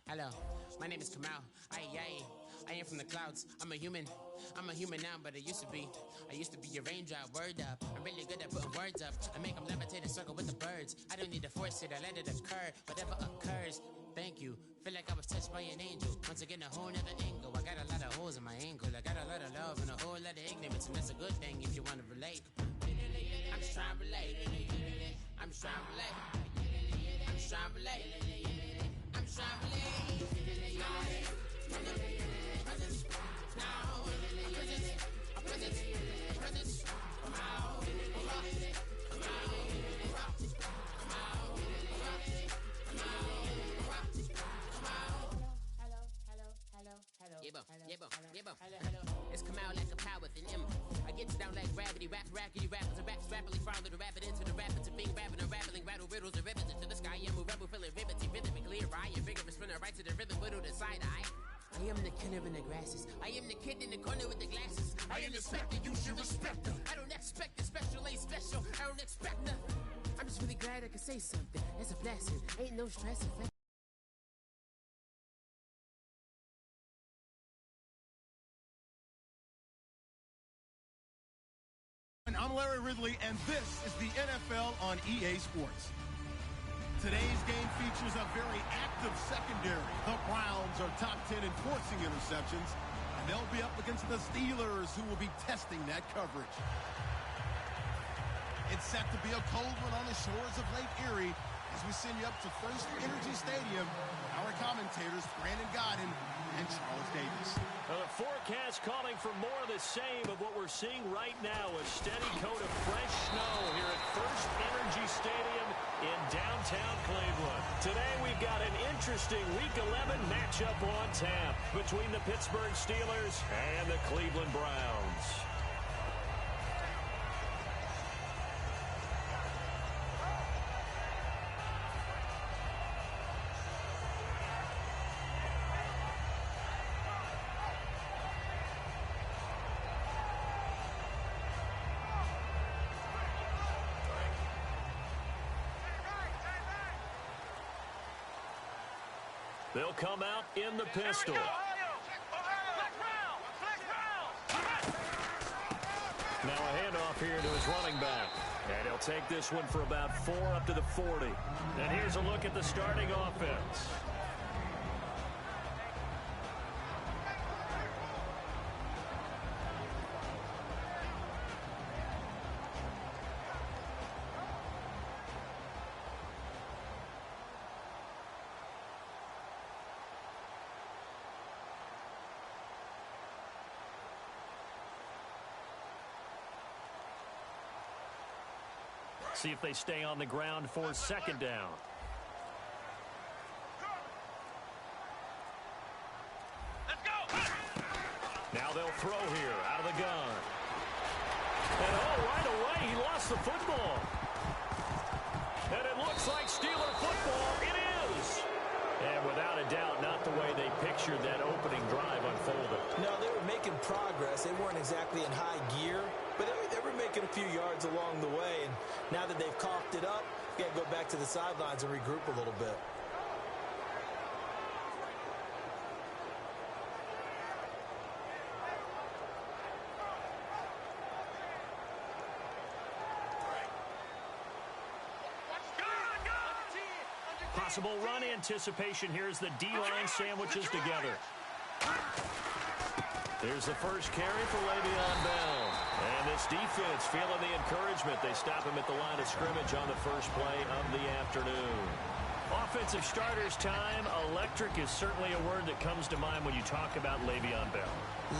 Hello, my name is Kamal. I am from the clouds. I'm a human now, but I used to be a raindrop. Word up, I'm really good at putting words up. I make them levitate and circle with the birds. I don't need to force it, I let it occur. Whatever occurs, thank you. Feel like I was touched by an angel. Once again, a whole nother angle. I got a lot of holes in my angle. I got a lot of love and a whole lot of ignorance, and that's a good thing if you want to relate. I'm just trying to relate. I'm just trying to relate. I'm just trying to relate. I'm just trying to relate. It's come out like a power within him. I get down like gravity, rackety rappers and raps rapidly follow the rapid into the rapid to being rapping and rattling, rattle riddles and ribbons into the sky. I'm a rebel, feeling riveting, rhythmically right, and vigorous, spinning right to the rhythm, widow the side eye. I am the killer in the grasses. I am the kid in the corner with the glasses. I am the specter, you should respect them. I don't expect the special, ain't special. I don't expect nothing. I'm just really glad I can say something. That's a blessing. Ain't no stress. I'm Larry Ridley, and this is the NFL on EA Sports. Today's game features a very active secondary. The Browns are top 10 in forcing interceptions, and they'll be up against the Steelers, who will be testing that coverage. It's set to be a cold one on the shores of Lake Erie as we send you up to First Energy Stadium. Our commentators, Brandon Godden and Charles Davis. The forecast calling for more of the same of what we're seeing right now, a steady coat of fresh snow here at First Energy Stadium in downtown Cleveland. Today we've got an interesting Week 11 matchup on tap between the Pittsburgh Steelers and the Cleveland Browns. They'll come out in the pistol. Now a handoff here to his running back. And he'll take this one for about 4 up to the 40. And here's a look at the starting offense. See if they stay on the ground for second down. Let's go. Now they'll throw here out of the gun. And right away he lost the football. And it looks like Steeler football. It is. And without a doubt, not the way they pictured that opening drive unfolded. No, they were making progress. They weren't exactly in high gear, but they were making a few yards along the way. And now that they've coughed it up, you got to go back to the sidelines and regroup a little bit. Possible run anticipation. Here's the D-line sandwiches together. There's the first carry for Le'Veon Bell. And this defense feeling the encouragement. They stop him at the line of scrimmage on the first play of the afternoon. Offensive starters time. Electric is certainly a word that comes to mind when you talk about Le'Veon Bell.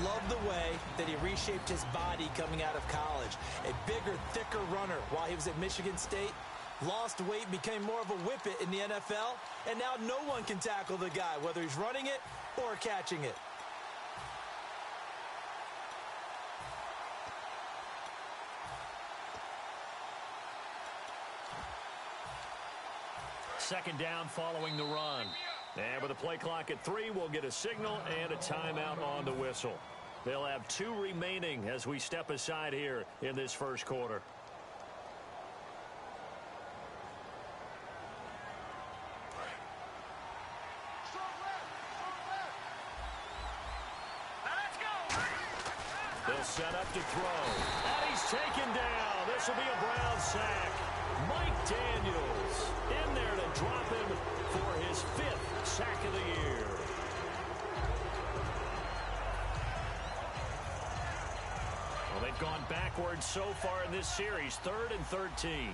Love the way that he reshaped his body coming out of college. A bigger, thicker runner while he was at Michigan State. Lost weight, became more of a whippet in the NFL, and now no one can tackle the guy, whether he's running it or catching it. Second down following the run. And with a play clock at 3, we'll get a signal and a timeout on the whistle. They'll have 2 remaining as we step aside here in this first quarter. set up to throw. And he's taken down. This will be a Brown sack. Mike Daniels in there to drop him for his 5th sack of the year. Well, they've gone backwards so far in this series, 3rd and 13.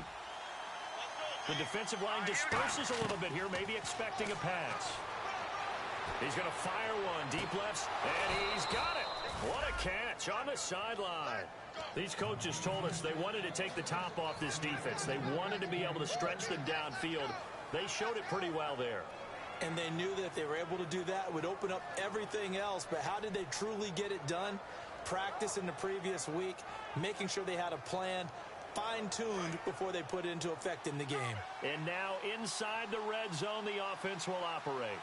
The defensive line disperses a little bit here, maybe expecting a pass. He's going to fire one deep left, and he's got it. What a catch on the sideline. These coaches told us they wanted to take the top off this defense. They wanted to be able to stretch them downfield. They showed it pretty well there. And they knew that if they were able to do that, it would open up everything else. But how did they truly get it done? Practice in the previous week, making sure they had a plan, fine-tuned before they put it into effect in the game. And now inside the red zone, the offense will operate.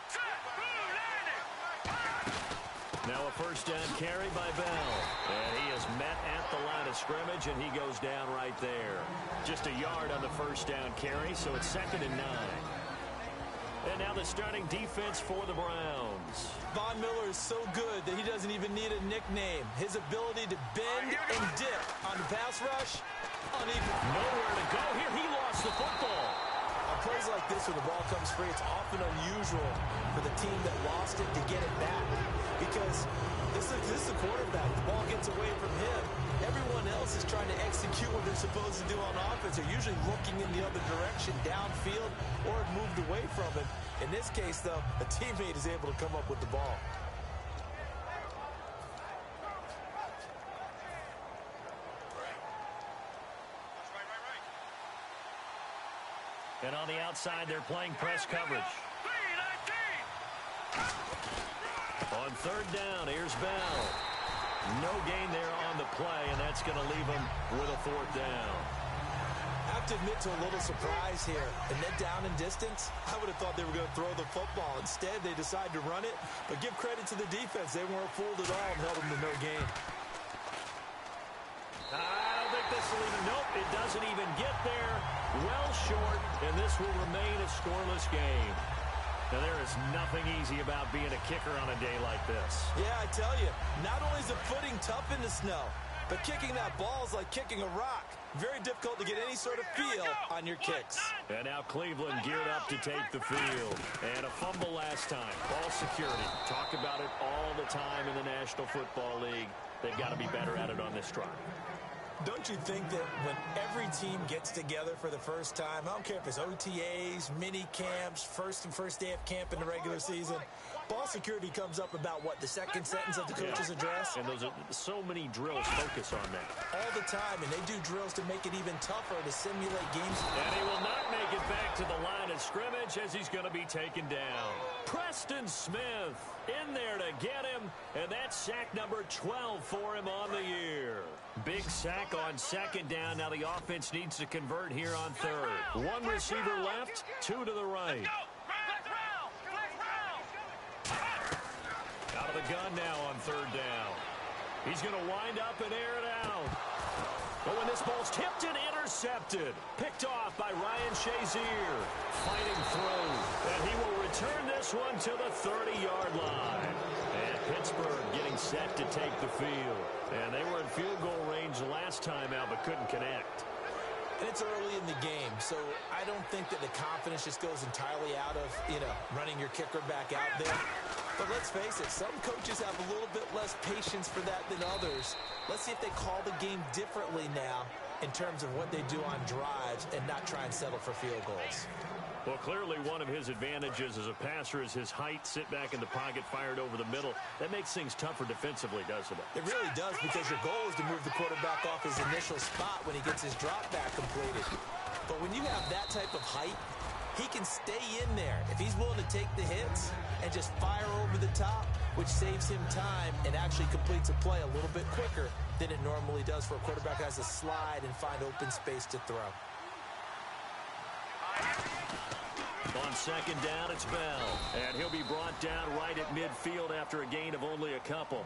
Now a first down carry by Bell. And he is met at the line of scrimmage, and he goes down right there. Just a yard on the first down carry, so it's 2nd and 9. And now the starting defense for the Browns. Von Miller is so good that he doesn't even need a nickname. His ability to bend and dip on the pass rush, unequal. Nowhere to go here. He lost the football. On plays like this where the ball comes free, it's often unusual for the team that lost it to get it back. Because this is a quarterback. The ball gets away from him. Everyone else is trying to execute what they're supposed to do on offense. They're usually looking in the other direction, downfield, or moved away from him. In this case, though, a teammate is able to come up with the ball. And on the outside, they're playing press coverage. On 3rd down, here's Bell. No gain there on the play, and that's going to leave him with a 4th down. I have to admit to a little surprise here. And then down in distance, I would have thought they were going to throw the football. Instead, they decide to run it. But give credit to the defense. They weren't fooled at all and held them to no gain. I don't think this will even, nope, it doesn't even get there. Well short, and this will remain a scoreless game. Now, there is nothing easy about being a kicker on a day like this. Yeah, I tell you, not only is the footing tough in the snow, but kicking that ball is like kicking a rock. Very difficult to get any sort of feel on your kicks. And now Cleveland geared up to take the field. And a fumble last time. Ball security. Talk about it all the time in the National Football League. They've got to be better at it on this drive. Don't you think that when every team gets together for the first time, I don't care if it's OTAs, mini camps, first day of camp in the regular season, ball security comes up about, what, the second sentence of the coach's address? And those are so many drills focus on that. All the time, and they do drills to make it even tougher to simulate games. And he will not make it back to the line of scrimmage as he's going to be taken down. Preston Smith in there to get him, and that's sack number 12 for him on the year. Big sack on 2nd down. Now the offense needs to convert here on 3rd. One receiver left, 2 to the right. Out of the gun now on 3rd down. He's going to wind up and air it out. Oh, and this ball's tipped and intercepted. Picked off by Ryan Shazier. Fighting through. And he will return this one to the 30-yard line. And Pittsburgh getting set to take the field. And they were in field goal range last time out, but couldn't connect. And it's early in the game, so I don't think that the confidence just goes entirely out of, running your kicker back out there. But let's face it, some coaches have a little bit less patience for that than others. Let's see if they call the game differently now in terms of what they do on drives and not try and settle for field goals. Well, clearly one of his advantages as a passer is his height, sit back in the pocket, fired over the middle. That makes things tougher defensively, doesn't it? It really does, because your goal is to move the quarterback off his initial spot when he gets his drop back completed. But when you have that type of height, he can stay in there if he's willing to take the hits and just fire over the top, which saves him time and actually completes a play a little bit quicker than it normally does for a quarterback who has to slide and find open space to throw. On 2nd down, it's Bell. And he'll be brought down right at midfield after a gain of only a couple.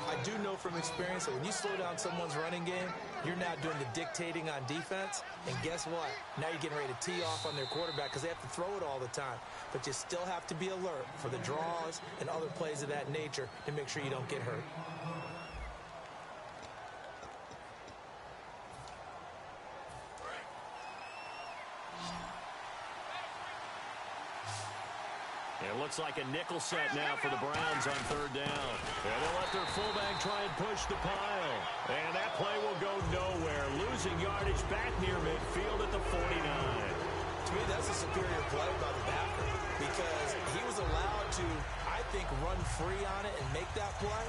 I do know from experience that when you slow down someone's running game, you're now doing the dictating on defense. And guess what? Now you're getting ready to tee off on their quarterback because they have to throw it all the time. But you still have to be alert for the draws and other plays of that nature to make sure you don't get hurt. It looks like a nickel set now for the Browns on third down. And they'll let their fullback try and push the pile. And that play will go nowhere. Losing yardage back near midfield at the 49. To me, that's a superior play by the backer because he was allowed to, I think, run free on it and make that play.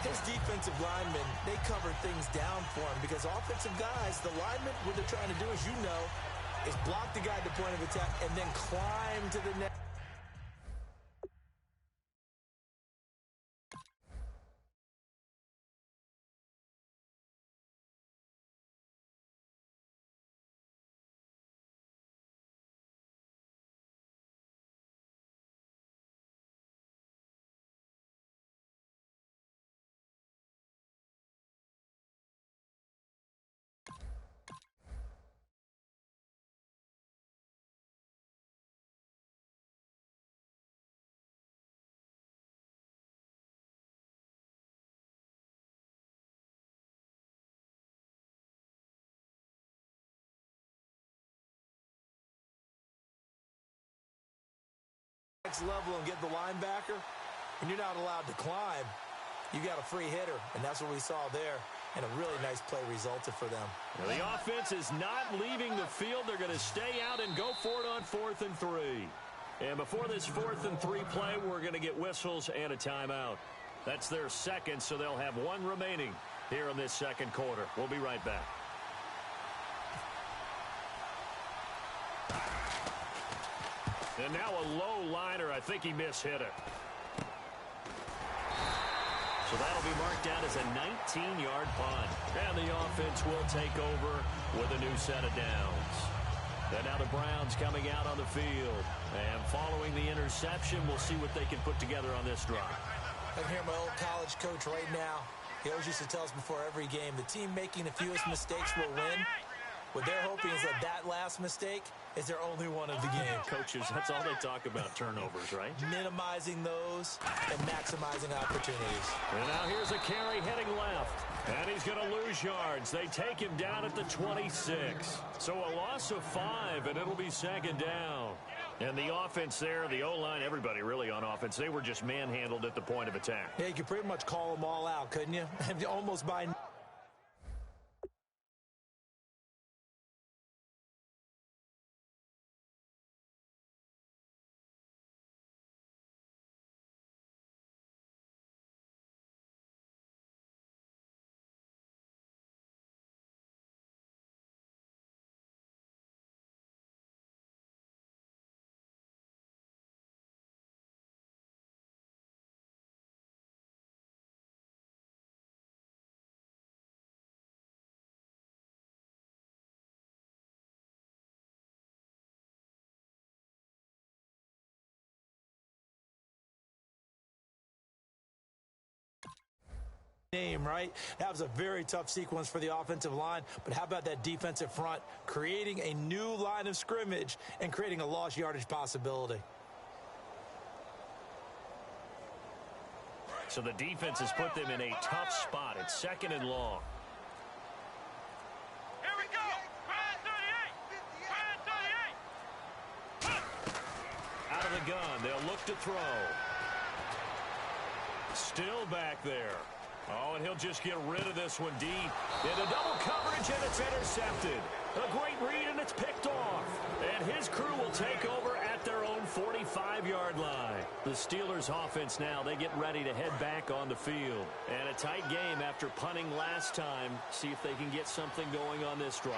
His defensive linemen, they covered things down for him because offensive guys, the linemen, what they're trying to do, as you know, is block the guy at the point of attack and then climb to the net. Next level and get the linebacker, and you're not allowed to climb. You got a free hitter, and that's what we saw there, and a really nice play resulted for them. Well, the offense is not leaving the field. They're going to stay out and go for it on 4th and 3. And before this 4th and 3 play, we're going to get whistles and a timeout. That's their second, so they'll have one remaining here in this second quarter. We'll be right back. And now a low liner. I think he mishit it. So that'll be marked out as a 19-yard punt. And the offense will take over with a new set of downs. And now the Browns coming out on the field. And following the interception, we'll see what they can put together on this drive. I can hear my old college coach right now. He always used to tell us before every game, the team making the fewest mistakes will win. What they're hoping is that last mistake is their only one of the game. Coaches, that's all they talk about, turnovers, right? Minimizing those and maximizing opportunities. And now here's a carry heading left. And he's going to lose yards. They take him down at the 26. So a loss of 5, and it'll be second down. And the offense there, the O-line, everybody really on offense, they were just manhandled at the point of attack. Yeah, you could pretty much call them all out, couldn't you? Almost by... name, right? That was a very tough sequence for the offensive line, but how about that defensive front creating a new line of scrimmage and creating a lost yardage possibility? So the defense has put them in a tough spot. It's second and long. Here we go. 38. 38. Out of the gun. They'll look to throw. Still back there. Oh, and he'll just get rid of this one deep. Into double coverage, and it's intercepted. A great read, and it's picked off. And his crew will take over at their own 45-yard line. The Steelers' offense now, they get ready to head back on the field. And a tight game after punting last time. See if they can get something going on this drive.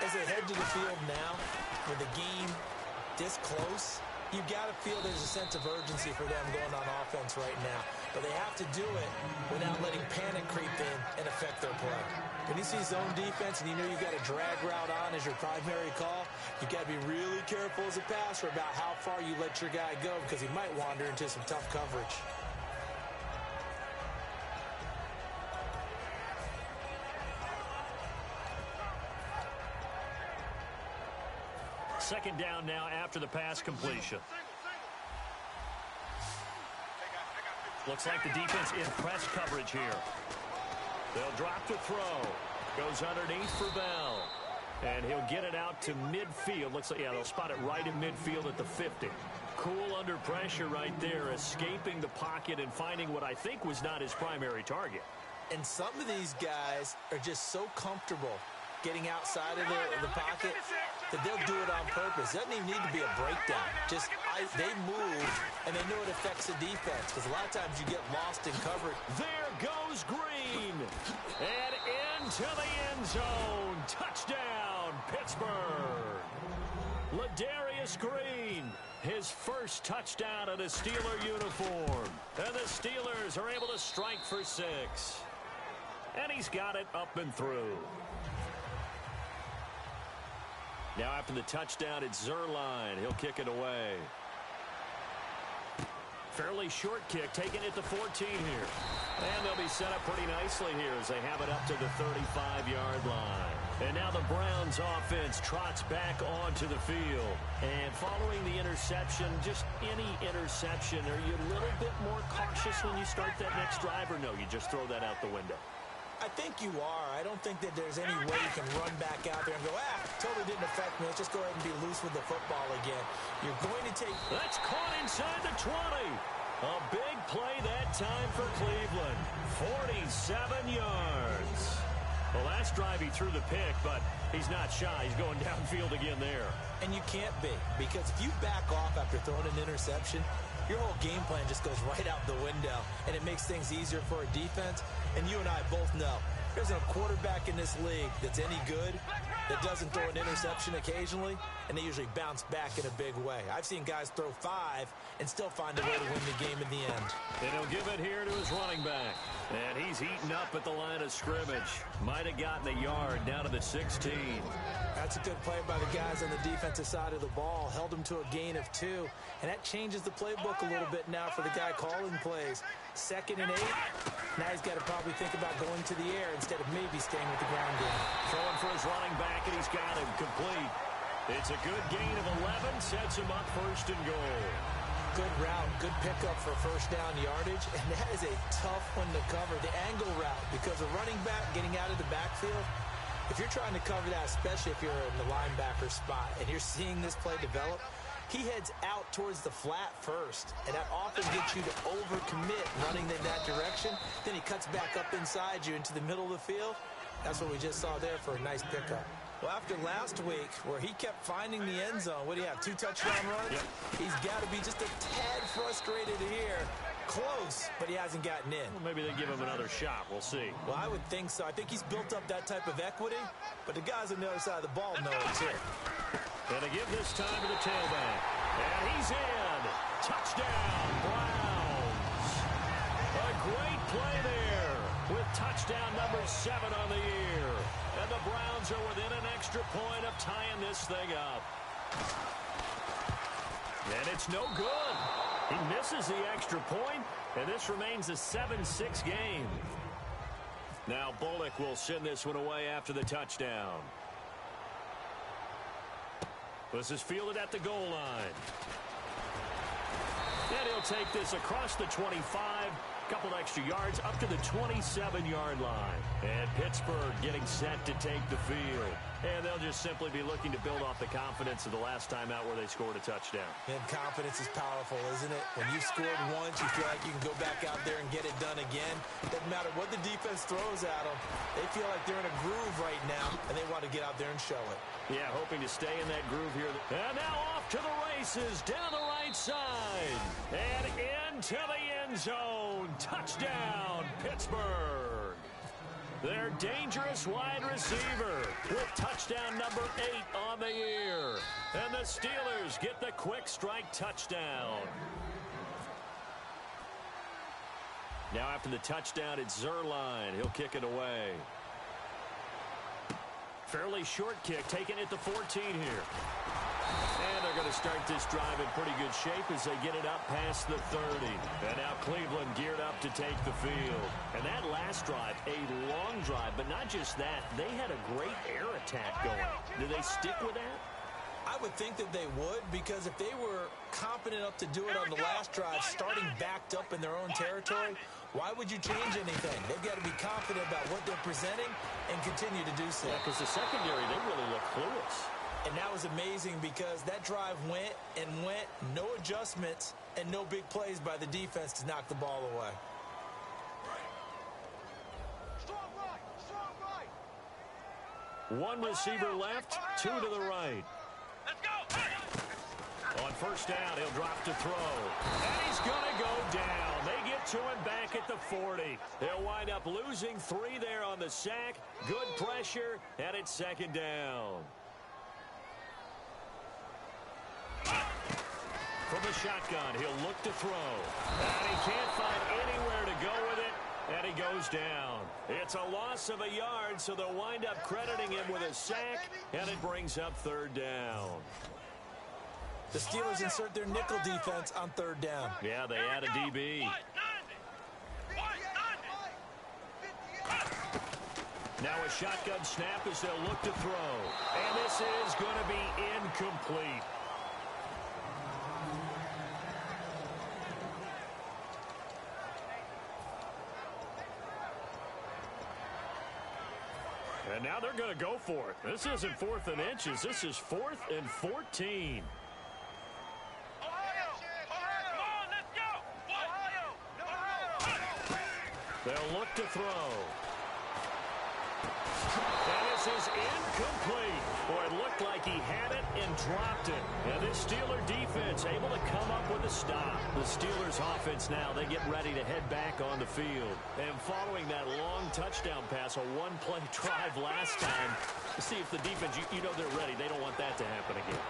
As they head to the field now, with the game this close, you've got to feel there's a sense of urgency for them going on offense right now. But they have to do it without letting panic creep in and affect their play. When you see zone defense and you know you've got a drag route on as your primary call, you've got to be really careful as a passer about how far you let your guy go because he might wander into some tough coverage. Second down now after the pass completion. Looks like the defense in press coverage here. They'll drop the throw. Goes underneath for Bell. And he'll get it out to midfield. Looks like, yeah, they'll spot it right in midfield at the 50. cool under pressure right there, escaping the pocket and finding what I think was not his primary target. And some of these guys are just so comfortable getting outside of the pocket that they'll do it on purpose. It doesn't even need to be a breakdown. Just they move, and they know it affects the defense, because a lot of times you get lost in cover. There goes Green. And into the end zone. Touchdown, Pittsburgh. Ladarius Green, his first touchdown in a Steeler uniform. And the Steelers are able to strike for 6. And he's got it up and through. Now after the touchdown, it's Zerline. He'll kick it away. Fairly short kick, taking it to 14 here. And they'll be set up pretty nicely here as they have it up to the 35-yard line. And now the Browns offense trots back onto the field. And following the interception, just any interception, are you a little bit more cautious when you start that next drive, or no, you just throw that out the window? I think you are. I don't think that there's any way you can run back out there and go, totally didn't affect me. Let's just go ahead and be loose with the football again. You're going to take... That's caught inside the 20. A big play that time for Cleveland. 47 yards. The last drive he threw the pick, but he's not shy. He's going downfield again there. And you can't be, because if you back off after throwing an interception, your whole game plan just goes right out the window, and it makes things easier for a defense. And you and I both know there's a quarterback in this league that's any good that doesn't throw an interception occasionally, and they usually bounce back in a big way. I've seen guys throw 5 and still find a way to win the game in the end. And he'll give it here to his running back. And he's eaten up at the line of scrimmage. Might have gotten a yard down to the 16. That's a good play by the guys on the defensive side of the ball. Held him to a gain of 2. And that changes the playbook a little bit now for the guy calling plays. 2nd and 8. Now he's got to probably think about going to the air instead of maybe staying with the ground game. Throwing for his running back, and he's got him complete. It's a good gain of 11. Sets him up 1st and goal. Good route, good pickup for 1st down yardage, and that is a tough one to cover, the angle route, because a running back getting out of the backfield, if you're trying to cover that, especially if you're in the linebacker spot, and you're seeing this play develop, he heads out towards the flat first, and that often gets you to overcommit running in that direction. Then he cuts back up inside you into the middle of the field. That's what we just saw there for a nice pickup. Well, after last week, where he kept finding the end zone, what do you have, 2 touchdown runs? Yep. He's got to be just a tad frustrated here. Close, but he hasn't gotten in. Well, maybe they give him another shot. We'll see. Well, I would think so. I think he's built up that type of equity, but the guys on the other side of the ball know it too. And they give this time to the tailback. And he's in. Touchdown, Browns. A great play there with touchdown number 7 on the year. And the Browns are within an extra point of tying this thing up. And it's no good. He misses the extra point, and this remains a 7-6 game. Now Bullock will send this one away after the touchdown. This is fielded at the goal line. And he'll take this across the 25, couple extra yards up to the 27-yard line. And Pittsburgh getting set to take the field. And they'll just simply be looking to build off the confidence of the last time out where they scored a touchdown. And confidence is powerful, isn't it? When you've scored once, you feel like you can go back out there and get it done again. Doesn't matter what the defense throws at them. They feel like they're in a groove right now, and they want to get out there and show it. Yeah, hoping to stay in that groove here. And now off to the races, down the right side. And into the end zone. Touchdown, Pittsburgh. Their dangerous wide receiver with touchdown number 8 on the year. And the Steelers get the quick strike touchdown. Now after the touchdown, it's Zerline. He'll kick it away. Fairly short kick, taking it to 14 here. And they're going to start this drive in pretty good shape as they get it up past the 30. And now Cleveland geared up to take the field. And that last drive, a long drive, but not just that. They had a great air attack going. Do they stick with that? I would think that they would, because if they were confident enough to do it on the last drive, starting backed up in their own territory, why would you change anything? They've got to be confident about what they're presenting and continue to do so. Yeah, because the secondary, they really look clueless. And that was amazing because that drive went and went, no adjustments and no big plays by the defense to knock the ball away. One receiver left, two to the right. Let's go. On first down, he'll drop to throw. And he's going to go down. They get to him back at the 40. They'll wind up losing 3 there on the sack. Good pressure, and it's second down. From the shotgun, he'll look to throw. And he can't find anywhere to go with it. And he goes down. It's a loss of a yard, so they'll wind up crediting him with a sack, and it brings up third down. The Steelers insert their nickel defense on third down. Yeah, they add a DB. Now a shotgun snap as they'll look to throw. And this is going to be incomplete. And now they're going to go for it. This isn't 4th and inches. This is 4th and 14. They'll look to throw. And this is incomplete. Boy, it looked like he had it and dropped it. And this Steeler defense able to come up with a stop. The Steelers offense now, they get ready to head back on the field. And following that long touchdown pass, a one-play drive last time, to see if the defense, you know they're ready. They don't want that to happen again.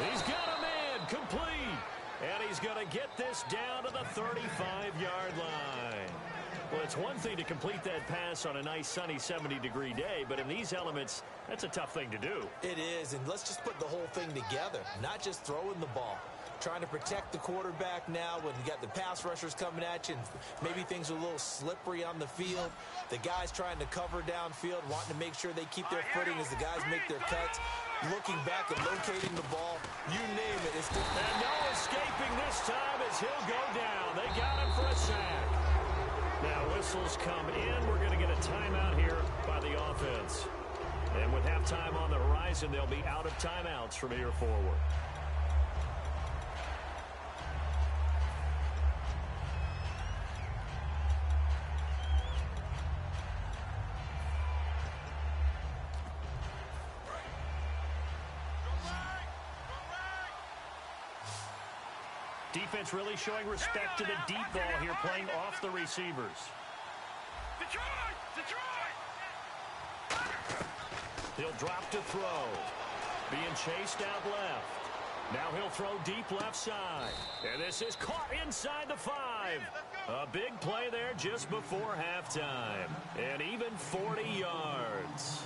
He's got a man complete. And he's going to get this down to the 35-yard line. Well, it's one thing to complete that pass on a nice sunny 70-degree day, but in these elements, that's a tough thing to do. It is, and let's just put the whole thing together, not just throwing the ball. Trying to protect the quarterback now when you got the pass rushers coming at you, and maybe things are a little slippery on the field. The guys trying to cover downfield, wanting to make sure they keep their footing as the guys make their cuts. Looking back and locating the ball, you name it. And no escaping this time as he'll go down. They got him for a sack. Now whistles come in. We're going to get a timeout here by the offense. And with halftime on the horizon, they'll be out of timeouts from here forward. Defense really showing respect to the deep ball here, playing off the receivers. Detroit! He'll drop to throw. Being chased out left. Now he'll throw deep left side. And this is caught inside the 5. A big play there just before halftime. And even 40 yards.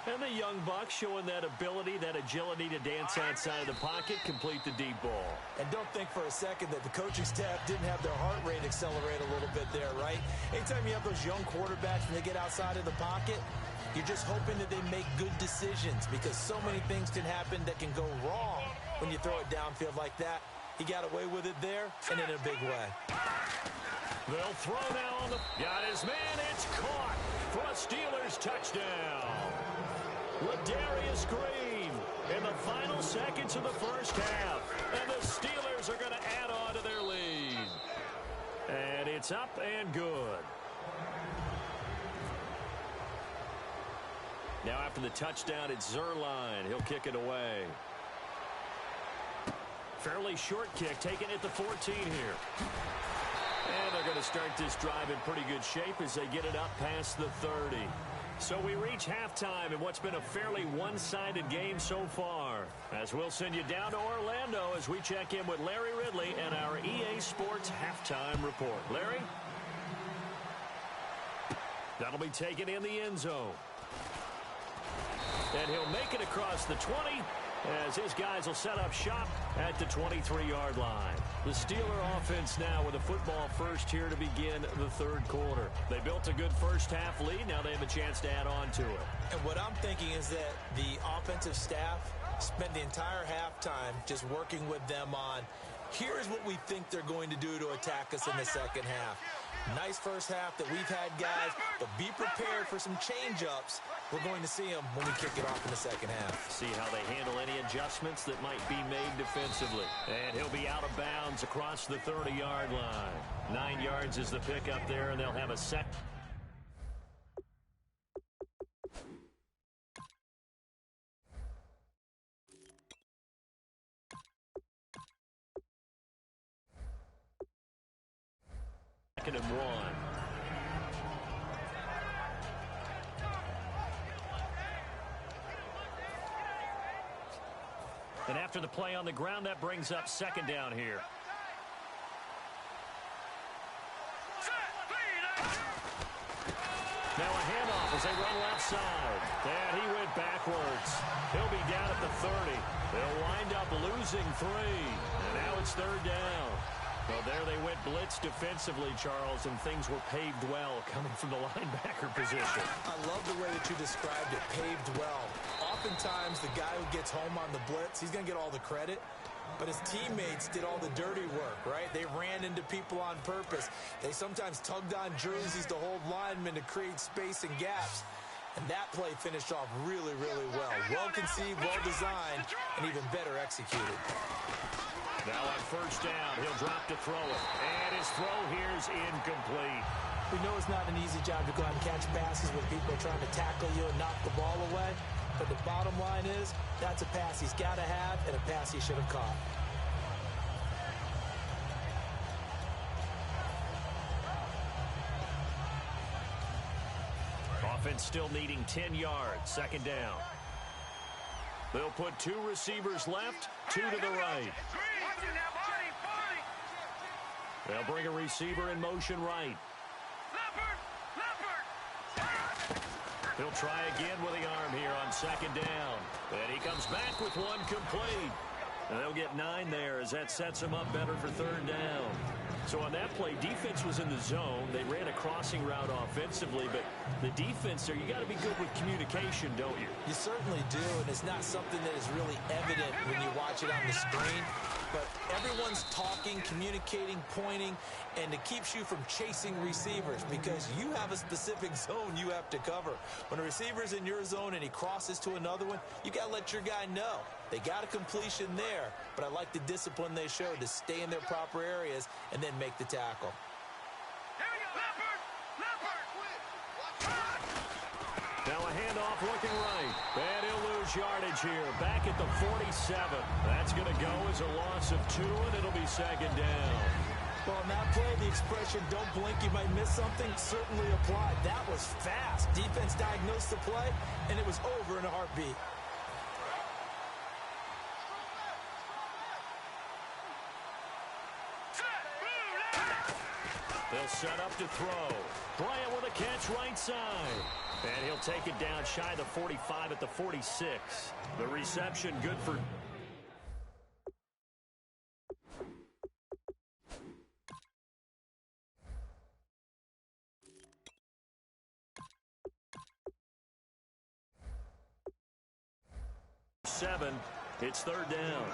And the young Bucks showing that ability, that agility to dance outside of the pocket, complete the deep ball. And don't think for a second that the coaching staff didn't have their heart rate accelerate a little bit there, right? Anytime you have those young quarterbacks and they get outside of the pocket, you're just hoping that they make good decisions because so many things can happen that can go wrong when you throw it downfield like that. He got away with it there and in a big way. They'll throw now on the... Got his man. It's caught for a Steelers touchdown. Ladarius Green in the final seconds of the first half. And the Steelers are going to add on to their lead. And it's up and good. Now after the touchdown, it's Zerline. He'll kick it away. Fairly short kick, taken at the 14 here. And they're going to start this drive in pretty good shape as they get it up past the 30. So we reach halftime in what's been a fairly one-sided game so far. As we'll send you down to Orlando as we check in with Larry Ridley and our EA Sports Halftime Report. Larry? That'll be taken in the end zone. And he'll make it across the 20 as his guys will set up shop at the 23-yard line. The Steeler offense now with a football first here to begin the third quarter. They built a good first half lead. Now they have a chance to add on to it. And what I'm thinking is that the offensive staff spent the entire halftime just working with them on here's what we think they're going to do to attack us in the second half. Nice first half that we've had, guys, but be prepared for some change-ups. We're going to see them when we kick it off in the second half. See how they handle any adjustments that might be made defensively. And he'll be out of bounds across the 30-yard line. 9 yards is the pickup there, and they'll have a second and 1. And after the play on the ground, that brings up second down here. Now a handoff as they run left side. And he went backwards. He'll be down at the 30. They'll wind up losing 3. And now it's third down. Well, there they went blitz defensively, Charles, and things were paved well coming from the linebacker position. I love the way that you described it, paved well. Oftentimes, the guy who gets home on the blitz, he's going to get all the credit, but his teammates did all the dirty work, right? They ran into people on purpose. They sometimes tugged on jerseys to hold linemen to create space and gaps. And that play finished off really, really well. Well-conceived, well-designed, and even better executed. Now on first down, he'll drop to throw it. And his throw here is incomplete. We know it's not an easy job to go out and catch passes when people are trying to tackle you and knock the ball away. But the bottom line is, that's a pass he's got to have and a pass he should have caught. Offense still needing 10 yards. Second down. They'll put 2 receivers left, 2 to the right. They'll bring a receiver in motion right. He'll try again with the arm here on second down. And he comes back with one complete. And they'll get 9 there as that sets him up better for third down. So on that play, defense was in the zone. They ran a crossing route offensively, but the defense there, you got to be good with communication, don't you? You certainly do, and it's not something that is really evident when you watch it on the screen. But everyone's talking, communicating, pointing, and it keeps you from chasing receivers because you have a specific zone you have to cover. When a receiver's in your zone and he crosses to another one, you got to let your guy know. They got a completion there, but I like the discipline they showed to stay in their proper areas and then make the tackle. Now a handoff looking right. And he'll lose yardage here. Back at the 47. That's going to go as a loss of 2, and it'll be second down. Well, on that play, the expression, don't blink, you might miss something, certainly applied. That was fast. Defense diagnosed the play, and it was over in a heartbeat. They'll set up to throw. Bryant with a catch right side. And he'll take it down shy of the 45 at the 46. The reception good for... Seven. It's third down.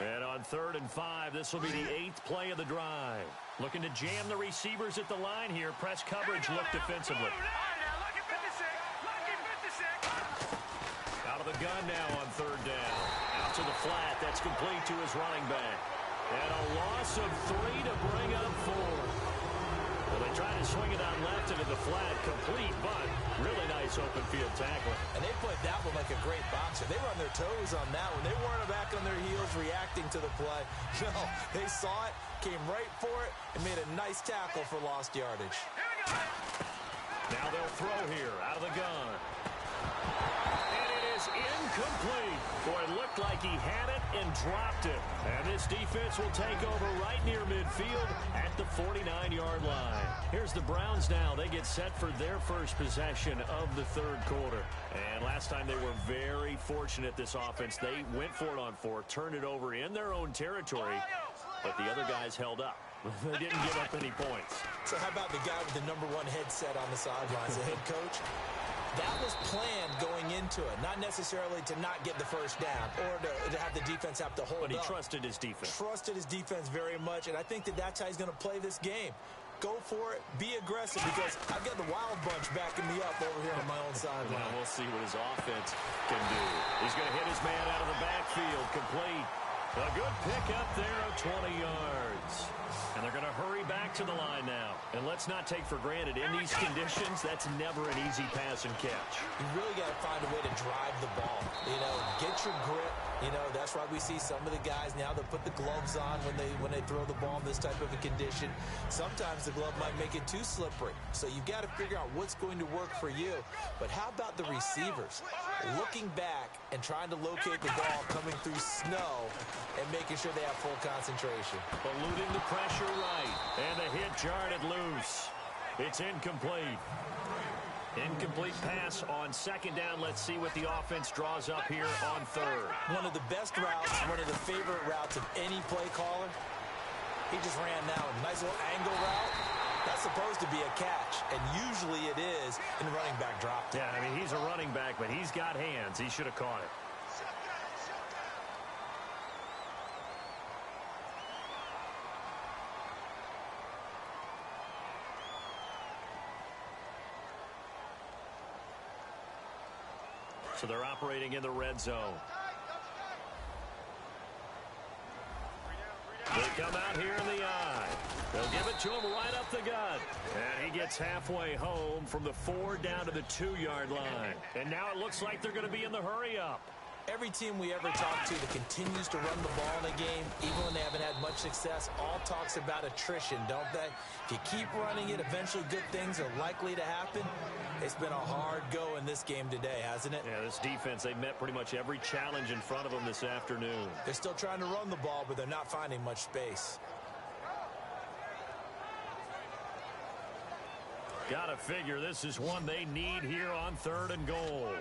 And on 3rd and 5, this will be the 8th play of the drive. Looking to jam the receivers at the line here. Press coverage look defensively. Out of the gun now on 3rd down. Out to the flat. That's complete to his running back. And a loss of 3 to bring up 4. Well, they tried to swing it out left into the flat. Complete, but really nice open field tackle. And they played that one like a great boxer. They were on their toes on that one. They weren't back on their heels reacting to the play. No, they saw it, came right for it, and made a nice tackle for lost yardage. Now they'll throw here out of the gun. And it is incomplete. Boy, it looked like he had it and dropped it. And this defense will take over right near midfield at the 49-yard line. Here's the Browns now. They get set for their first possession of the 3rd quarter. And last time they were very fortunate, this offense. They went for it on 4, turned it over in their own territory, but the other guys held up. They didn't give up any points. So how about the guy with the #1 headset on the sidelines, the head coach? That was planned going into it, not necessarily to not get the first down or to have the defense have to hold up. But he trusted his defense. Trusted his defense very much, and I think that that's how he's going to play this game. Go for it. Be aggressive, because I've got the wild bunch backing me up over here on my own sideline. Now we'll see what his offense can do. He's going to hit his man out of the backfield. Complete. A good pickup there of 20 yards. And they're going to hurry back to the line now. And let's not take for granted, in these conditions, that's never an easy pass and catch. You really got to find a way to drive the ball. Get your grip. That's why we see some of the guys now that put the gloves on when they throw the ball in this type of a condition. Sometimes the glove might make it too slippery. So you've got to figure out what's going to work for you. But how about the receivers? Looking back and trying to locate the ball coming through snow and making sure they have full concentration. Eluding the pressure right. And the hit jarred it loose. It's incomplete. Incomplete pass on second down. Let's see what the offense draws up here on third. One of the best routes, one of the favorite routes of any play caller. He just ran now a nice little angle route. That's supposed to be a catch, and usually it is in running back drop. Yeah, I mean, he's a running back, but he's got hands. He should have caught it. So they're operating in the red zone. They come out here in the eye. They'll give it to him right up the gut. And he gets halfway home from the 4 down to the 2-yard line. And now it looks like they're going to be in the hurry-up. Every team we ever talk to that continues to run the ball in a game, even when they haven't had much success, all talks about attrition, don't they? If you keep running it, eventually good things are likely to happen. It's been a hard go in this game today, hasn't it? Yeah, this defense, they met pretty much every challenge in front of them this afternoon. They're still trying to run the ball, but they're not finding much space. Gotta figure this is one they need here on 3rd and goal.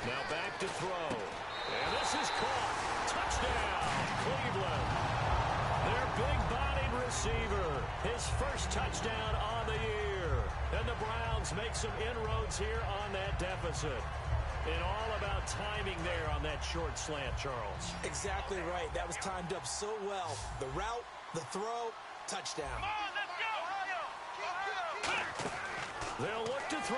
Now back to throw. And this is caught. Touchdown, Cleveland. Their big-bodied receiver. His first touchdown on the year. And the Browns make some inroads here on that deficit. And all about timing there on that short slant, Charles. Exactly right. That was timed up so well. The route, the throw, touchdown. They'll look to throw.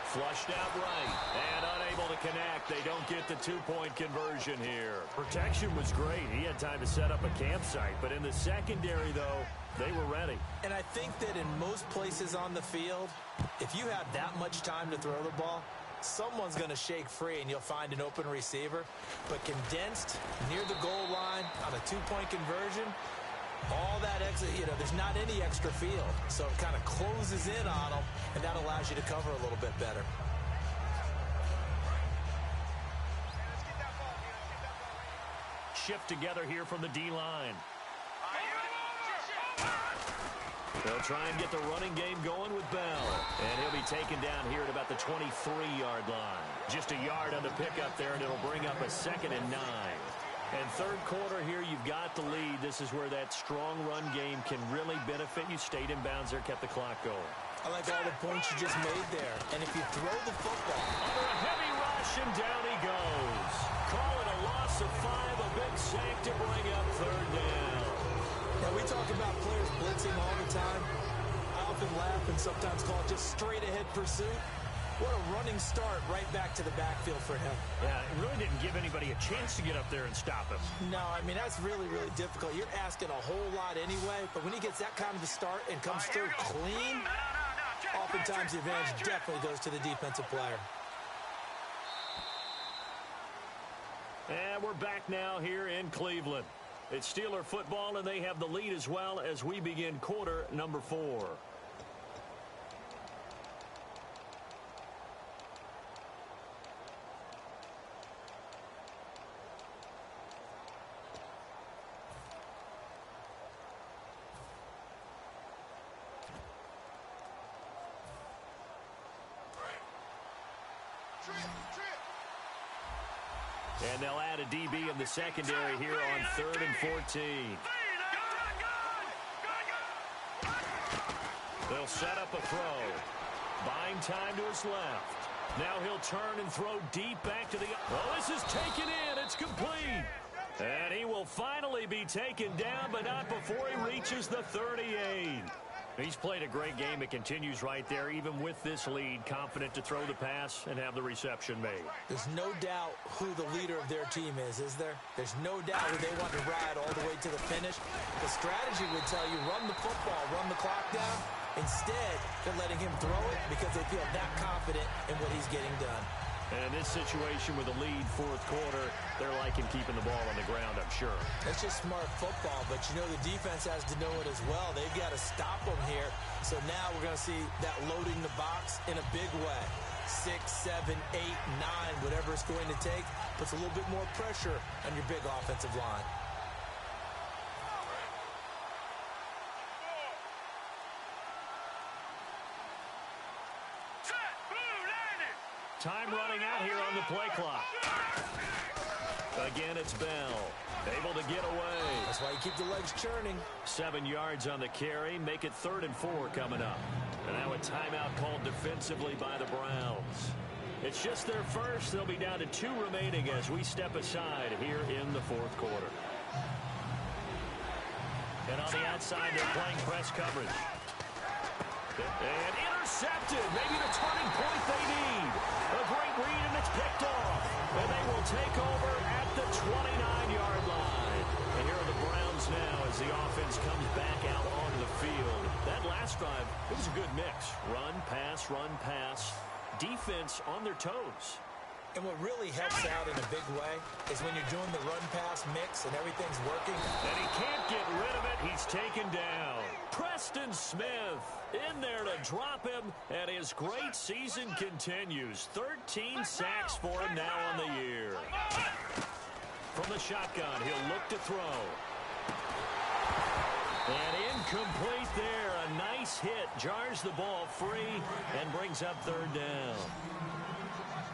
Flushed out right and unable to connect. They don't get the 2-point conversion here. Protection was great. He had time to set up a campsite. But in the secondary, though, they were ready. And I think that in most places on the field, if you have that much time to throw the ball, someone's going to shake free and you'll find an open receiver. But condensed near the goal line on a 2-point conversion, all that exit, there's not any extra field. So it kind of closes in on them, and that allows you to cover a little bit better. Shift together here from the D-line. They'll try and get the running game going with Bell. And he'll be taken down here at about the 23-yard line. Just a yard on the pickup there, and it'll bring up a 2nd and 9. And third quarter here, you've got the lead. This is where that strong run game can really benefit you. Stayed in bounds there, kept the clock going. I like all the points you just made there. And if you throw the football. Under a heavy rush, and down he goes. Call it a loss of 5, a big sack to bring up 3rd down. Now, we talk about players blitzing all the time. I often laugh and sometimes call it just straight-ahead pursuit. What a running start right back to the backfield for him. Yeah, it really didn't give anybody a chance to get up there and stop him. No, I mean, that's really, really difficult. You're asking a whole lot anyway, but when he gets that kind of a start and comes through clean, oftentimes the advantage definitely goes to the defensive player. And we're back now here in Cleveland. It's Steeler football, and they have the lead as well as we begin quarter number 4. Trip. And they'll add a DB in the secondary here on 3rd and 14. They'll set up a throw. Buying time to his left. Now he'll turn and throw deep back to the... Oh, this is taken in. It's complete. And he will finally be taken down, but not before he reaches the 38. He's played a great game. It continues right there, even with this lead, confident to throw the pass and have the reception made. There's no doubt who the leader of their team is there? There's no doubt who they want to ride all the way to the finish. The strategy would tell you, run the football, run the clock down. Instead, they're letting him throw it because they feel that confident in what he's getting done. And in this situation with a lead fourth quarter, they're liking keeping the ball on the ground, I'm sure. That's just smart football, but you know the defense has to know it as well. They've got to stop them here. So now we're going to see that loading the box in a big way. 6, 7, 8, 9, whatever it's going to take, puts a little bit more pressure on your big offensive line. Time running out here on the play clock. Again, it's Bell. Able to get away. That's why you keep the legs churning. 7 yards on the carry. Make it 3rd and 4 coming up. And now a timeout called defensively by the Browns. It's just their first. They'll be down to 2 remaining as we step aside here in the fourth quarter. And on the outside, they're playing press coverage. And intercepted. Maybe the turning point they need. A great read, and it's picked off. And they will take over at the 29-yard line. And here are the Browns now as the offense comes back out onto the field. That last drive, it was a good mix. Run, pass, defense on their toes. And what really helps out in a big way is when you're doing the run-pass mix and everything's working. And he can't get rid of it. He's taken down. Preston Smith in there to drop him, and his great season continues. 13 sacks for him now on the year. From the shotgun, he'll look to throw. And incomplete there. A nice hit. Jars the ball free and brings up 3rd down.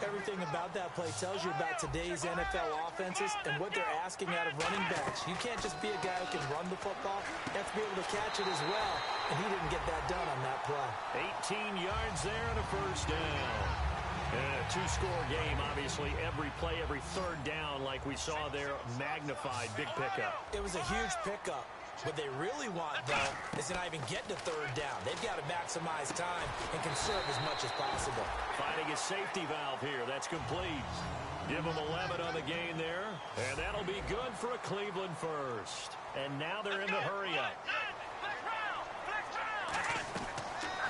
Everything about that play tells you about today's NFL offenses and what they're asking out of running backs. You can't just be a guy who can run the football. You have to be able to catch it as well, and he didn't get that done on that play. 18 yards there and a first down. And a 2-score game, obviously. Every play, every 3rd down, like we saw there, magnified. Big pickup. It was a huge pickup. What they really want, though, is to not even get to 3rd down. They've got to maximize time and conserve as much as possible. Finding a safety valve here. That's complete. Give them 11 on the gain there. And that'll be good for a Cleveland first. And now they're in the hurry-up.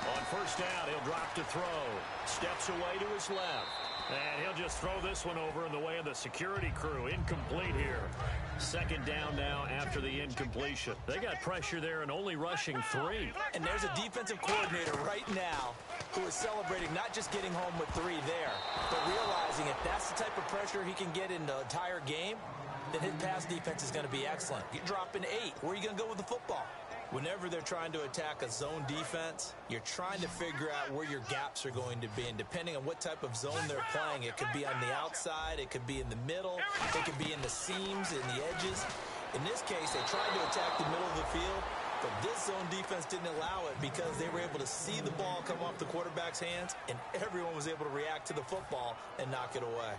On first down, he'll drop to throw. Steps away to his left. And he'll just throw this one over in the way of the security crew. Incomplete here. 2nd down now after the incompletion. They got pressure there and only rushing 3. And there's a defensive coordinator right now who is celebrating not just getting home with 3 there, but realizing if that's the type of pressure he can get in the entire game, then his pass defense is going to be excellent. You're dropping 8. Where are you going to go with the football? Whenever they're trying to attack a zone defense, you're trying to figure out where your gaps are going to be. And depending on what type of zone they're playing, it could be on the outside, it could be in the middle, it could be in the seams, in the edges. In this case, they tried to attack the middle of the field, but this zone defense didn't allow it because they were able to see the ball come off the quarterback's hands, and everyone was able to react to the football and knock it away.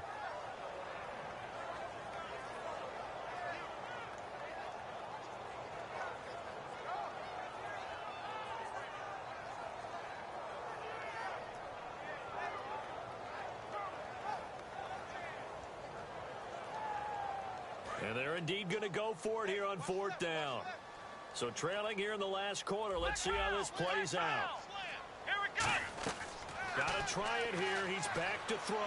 And they're indeed going to go for it here on 4th down. So trailing here in the last quarter. Let's see how this plays out. Got to try it here. He's back to throw.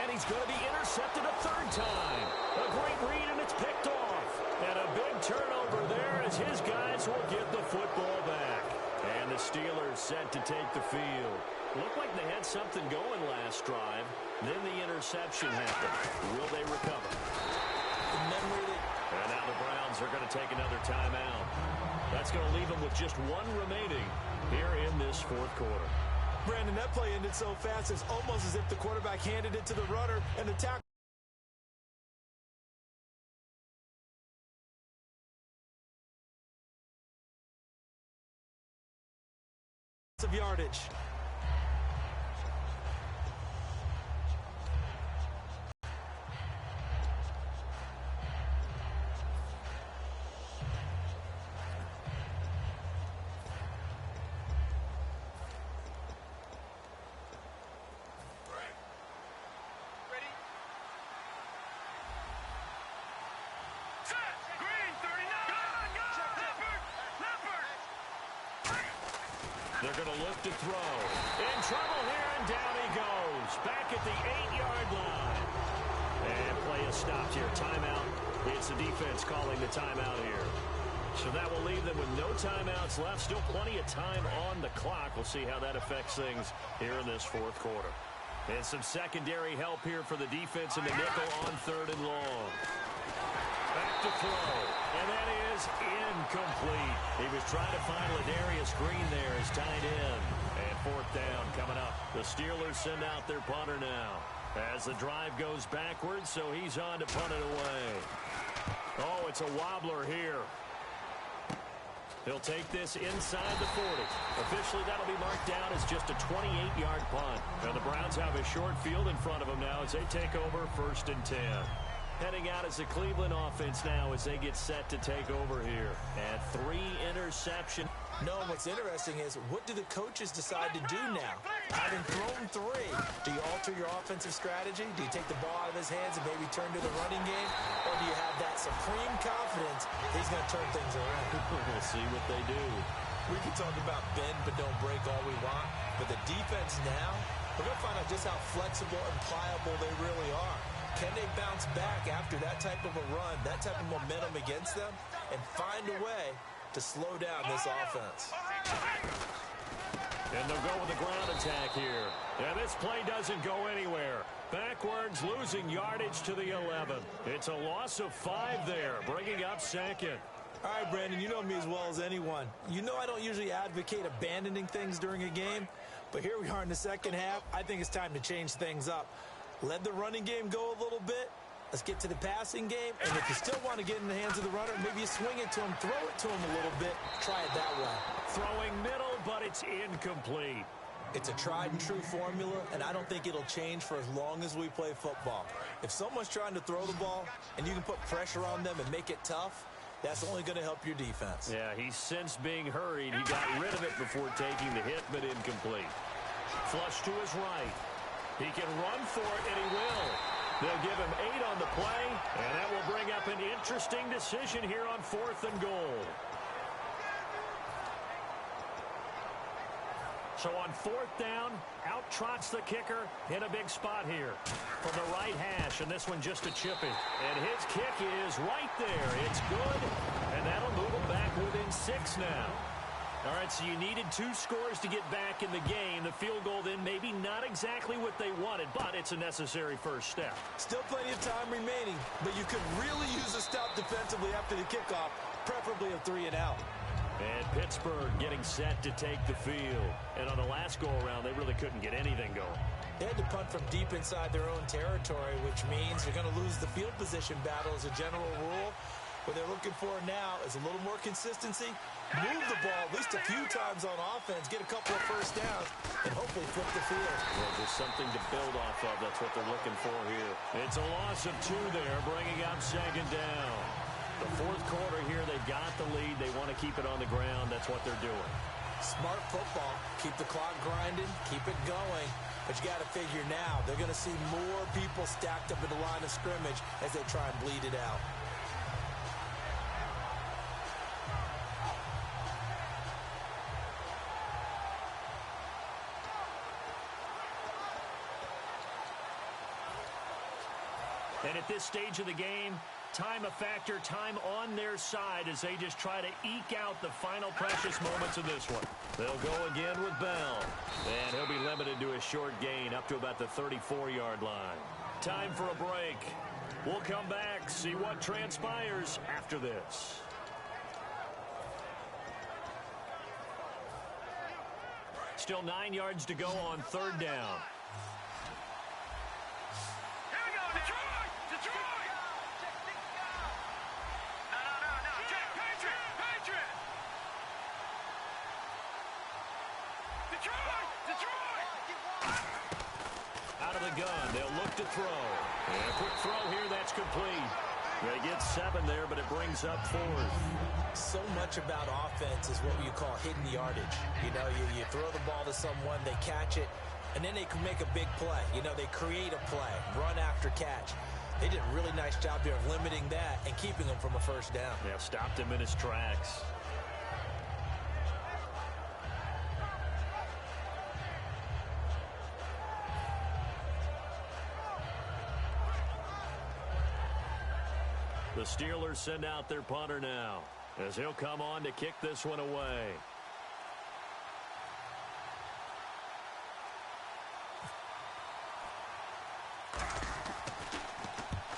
And he's going to be intercepted a 3rd time. A great read, and it's picked off. And a big turnover there as his guys will get the football back. And the Steelers set to take the field. Looked like they had something going last drive. Then the interception happened. Will they recover? And now the Browns are going to take another timeout. That's going to leave them with just 1 remaining here in this 4th quarter. Brandon, that play ended so fast, it's almost as if the quarterback handed it to the runner and the tackle of yardage. They're going to look to throw. In trouble here, and down he goes. Back at the 8-yard line. And play is stopped here. Timeout. It's the defense calling the timeout here. So that will leave them with no timeouts left. Still plenty of time on the clock. We'll see how that affects things here in this fourth quarter. And some secondary help here for the defense in the nickel on 3rd and long. Back to throw. And that is incomplete. He was trying to find Ladarius Green there as tight end. And 4th down coming up. The Steelers send out their punter now. As the drive goes backwards, so he's on to punt it away. Oh, it's a wobbler here. He'll take this inside the 40. Officially, that'll be marked down as just a 28-yard punt. And the Browns have a short field in front of them now as they take over 1st and 10. Heading out as the Cleveland offense now as they get set to take over here. And 3 interceptions. No, what's interesting is, what do the coaches decide to do now? Having thrown 3, do you alter your offensive strategy? Do you take the ball out of his hands and maybe turn to the running game? Or do you have that supreme confidence he's going to turn things around? We'll see what they do. We can talk about bend but don't break all we want, but the defense now, we're going to find out just how flexible and pliable they really are. Can they bounce back after that type of a run, that type of momentum against them, and find a way to slow down this offense? And they'll go with the ground attack here. And this play doesn't go anywhere. Backwards, losing yardage to the 11. It's a loss of 5 there, bringing up 2nd. All right, Brandon, you know me as well as anyone. You know I don't usually advocate abandoning things during a game, but here we are in the second half. I think it's time to change things up. Let the running game go a little bit. Let's get to the passing game. And if you still want to get in the hands of the runner, maybe you swing it to him, throw it to him a little bit. Try it that way. Throwing middle, but it's incomplete. It's a tried and true formula, and I don't think it'll change for as long as we play football. If someone's trying to throw the ball and you can put pressure on them and make it tough, that's only going to help your defense. Yeah, he's since being hurried. He got rid of it before taking the hit, but incomplete. Flush to his right. He can run for it, and he will. They'll give him 8 on the play, and that will bring up an interesting decision here on 4th and goal. So on 4th down, out trots the kicker in a big spot here from the right hash, and this one just a chippy. And his kick is right there. It's good, and that'll move him back within 6 now. All right, so you needed 2 scores to get back in the game. The field goal then maybe not exactly what they wanted, but it's a necessary first step. Still plenty of time remaining, but you could really use a stop defensively after the kickoff, preferably a 3 and out. And Pittsburgh getting set to take the field. And on the last go-around, they really couldn't get anything going. They had to punt from deep inside their own territory, which means they're going to lose the field position battle as a general rule. What they're looking for now is a little more consistency, move the ball at least a few times on offense, get a couple of first downs, and hopefully flip the field. Well, just something to build off of. That's what they're looking for here. It's a loss of 2 there, bringing up 2nd down. The 4th quarter here, they've got the lead. They want to keep it on the ground. That's what they're doing. Smart football. Keep the clock grinding. Keep it going. But you got to figure now, they're going to see more people stacked up in the line of scrimmage as they try and bleed it out. And at this stage of the game, time a factor, time on their side as they just try to eke out the final precious moments of this one. They'll go again with Bell. And he'll be limited to a short gain up to about the 34-yard line. Time for a break. We'll come back, see what transpires after this. Still 9 yards to go on 3rd down. Out of the gun, they'll look to throw. And a quick throw here, that's complete. They get 7 there, but it brings up 4th. So much about offense is what you call hidden yardage. You know, you throw the ball to someone, they catch it, and then they can make a big play. You know, they create a play, run after catch. They did a really nice job there of limiting that and keeping him from a first down. Yeah, stopped him in his tracks. The Steelers send out their punter now, as he'll come on to kick this one away.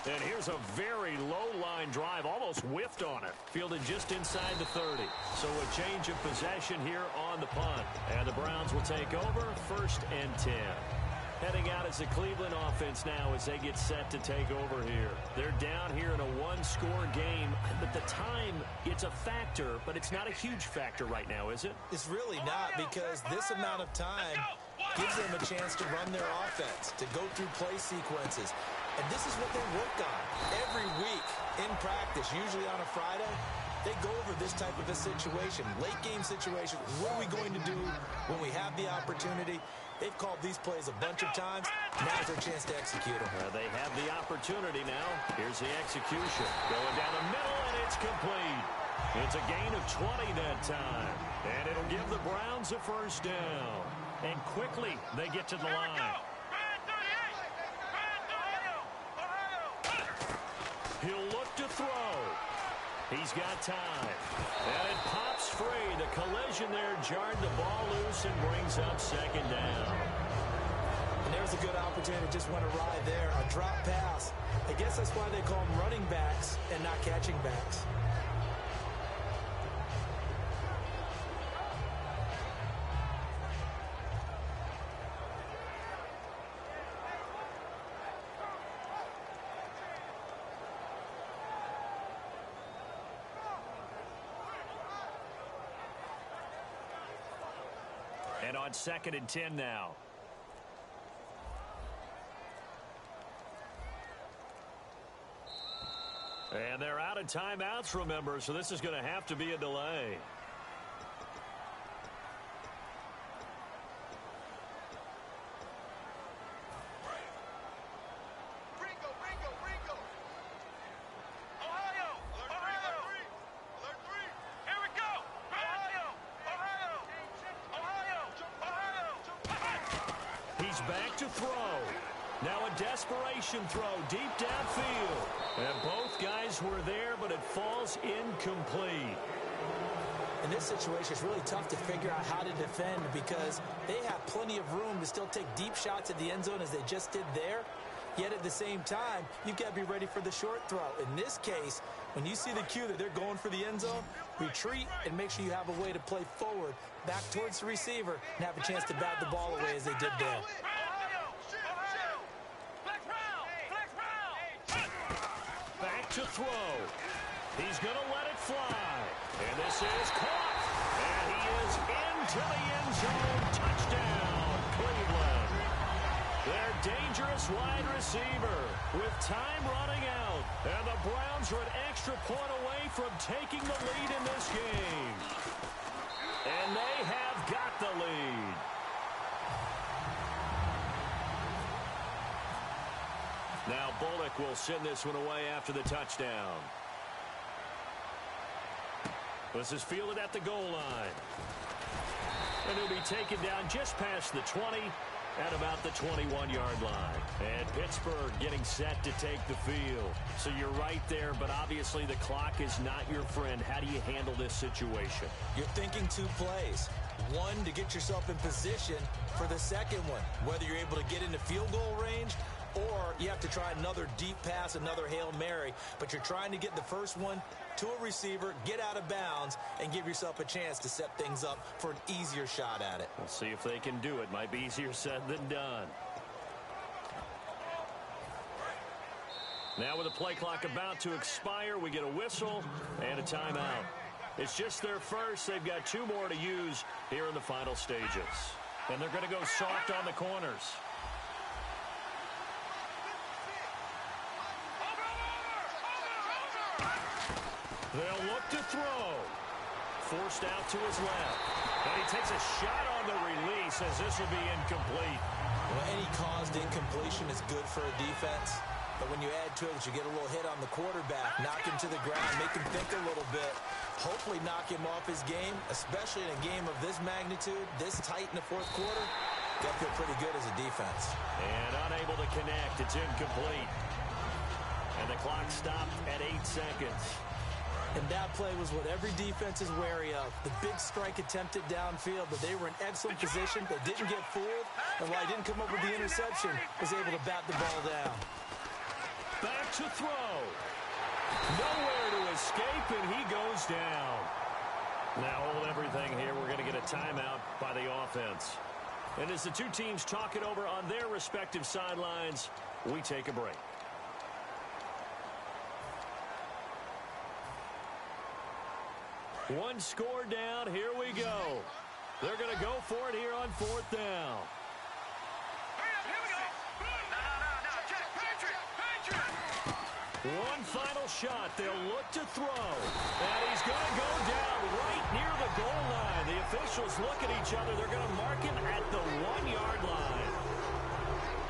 And here's a very low-line drive, almost whiffed on it. Fielded just inside the 30. So a change of possession here on the punt. And the Browns will take over, 1st and 10. Heading out as the Cleveland offense now as they get set to take over here. They're down here in a 1-score game, but the time, it's a factor, but it's not a huge factor right now, is it? It's really not, because this amount of time gives them a chance to run their offense, to go through play sequences. And this is what they work on every week in practice, usually on a Friday. They go over this type of a situation, late-game situation. What are we going to do when we have the opportunity? They've called these plays a bunch of times. Now's their chance to execute them. They have the opportunity now. Here's the execution. Going down the middle, and it's complete. It's a gain of 20 that time. And it'll give the Browns a first down. And quickly, they get to the line. He'll look to throw. He's got time. And it pops free. The collision there jarred the ball loose and brings up 2nd down. And there's a good opportunity. Just went a ride there. A drop pass. I guess that's why they call them running backs and not catching backs. And on 2nd and 10 now. And they're out of timeouts, remember, so this is going to have to be a delay. Back to throw. Now a desperation throw deep downfield. And both guys were there, but it falls incomplete. In this situation, it's really tough to figure out how to defend because they have plenty of room to still take deep shots at the end zone as they just did there. Yet at the same time, you've got to be ready for the short throw. In this case, when you see the cue that they're going for the end zone, retreat and make sure you have a way to play forward, back towards the receiver, and have a chance to bat the ball away as they did there. Back to throw. He's going to let it fly. And this is caught. And he is into the end zone. Touchdown, Cleveland. Their dangerous wide receiver with time running out. And the Browns are an extra point away from taking the lead in this game. And they have got the lead. Now Bullock will send this one away after the touchdown. This is fielded at the goal line. And he'll be taken down just past the 20 at about the 21-yard line. And Pittsburgh getting set to take the field. So you're right there, but obviously the clock is not your friend. How do you handle this situation? You're thinking 2 plays. One, to get yourself in position for the second one, whether you're able to get into field goal range or you have to try another deep pass, another Hail Mary. But you're trying to get the first one to a receiver, get out of bounds, and give yourself a chance to set things up for an easier shot at it. We'll see if they can do it. Might be easier said than done. Now with the play clock about to expire, we get a whistle and a timeout. It's just their first. They've got 2 more to use here in the final stages. And they're going to go soft on the corners. They'll look to throw. Forced out to his left. And he takes a shot on the release as this will be incomplete. Well, any caused incompletion is good for a defense. But when you add to it that you get a little hit on the quarterback, knock him to the ground, make him think a little bit, hopefully knock him off his game, especially in a game of this magnitude, this tight in the fourth quarter, got to feel pretty good as a defense. And unable to connect. It's incomplete. And the clock stopped at 8 seconds. And that play was what every defense is wary of. The big strike attempted downfield, but they were in excellent position. They didn't get fooled. And while he didn't come up with the interception, was able to bat the ball down. Back to throw. Nowhere to escape, and he goes down. Now hold everything here. We're going to get a timeout by the offense. And as the two teams talk it over on their respective sidelines, we take a break. One score down. Here we go. They're going to go for it here on fourth down. Here we go. No. Patriot. One final shot. They'll look to throw. And he's going to go down right near the goal line. The officials look at each other. They're going to mark him at the 1-yard line.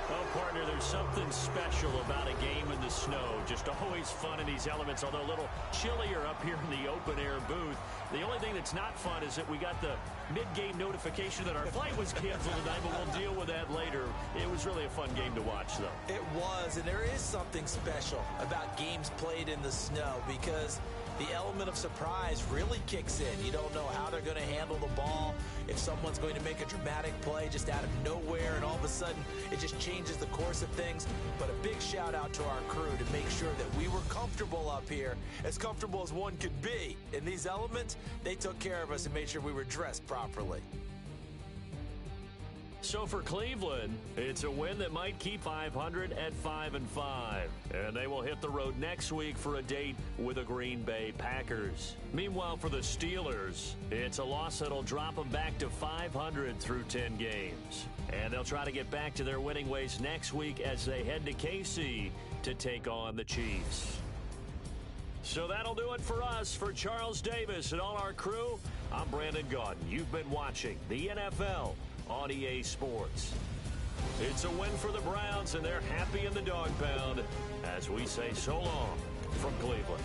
Oh, partner, there's something special about a game in the snow. Just always fun in these elements, although a little chillier up here in the open-air booth. The only thing that's not fun is that we got the mid-game notification that our flight was canceled tonight, but we'll deal with that later. It was really a fun game to watch, though. It was, and there is something special about games played in the snow because the element of surprise really kicks in. You don't know how they're going to handle the ball, if someone's going to make a dramatic play just out of nowhere, and all of a sudden it just changes the course of things. But a big shout out to our crew to make sure that we were comfortable up here, as comfortable as one could be. In these elements, they took care of us and made sure we were dressed properly. So for Cleveland, it's a win that might keep 500 at 5-5. And they will hit the road next week for a date with the Green Bay Packers. Meanwhile, for the Steelers, it's a loss that'll drop them back to 500 through 10 games. And they'll try to get back to their winning ways next week as they head to KC to take on the Chiefs. So that'll do it for us. For Charles Davis and all our crew, I'm Brandon Gaudin. You've been watching the NFL on EA Sports. It's a win for the Browns, and they're happy in the dog pound as we say so long from Cleveland.